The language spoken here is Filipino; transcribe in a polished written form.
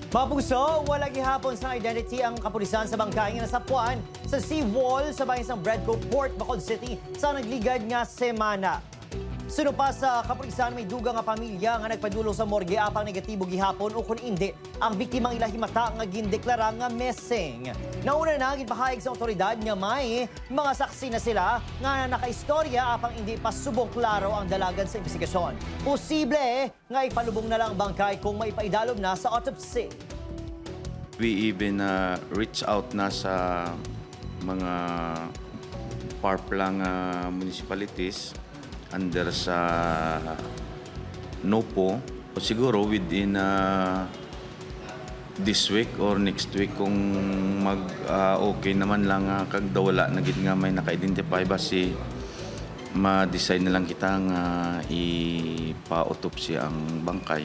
Mga puso, walang ihapon sa identity ang kapulisan sa bangkay nga nasapuan sa seawall sa bayan ng Bradco Port, Bacolod City sa nagligad nga semana. Sunupa sa kapulisan may dugang nga pamilya nga nagpadulong sa morgue apang negatibo gihapon o kung hindi ang biktimang ilahimata nga gindeklara nga missing. Nauna na gipahayag sa otoridad nga may mga saksi na sila nga nakaistorya apang hindi pa subong klaro ang dalagan sa investigasyon. Posible nga ipalubong na lang ang bangkay kung maipaidalom na sa autopsy. We even reach out na sa mga parplang municipalities under sa NOPO. Siguro within this week or next week kung okay naman lang kag dawala na gid nga may naka-identify ba si ma-decide na lang kita nga ipa-autopsy ang bangkay.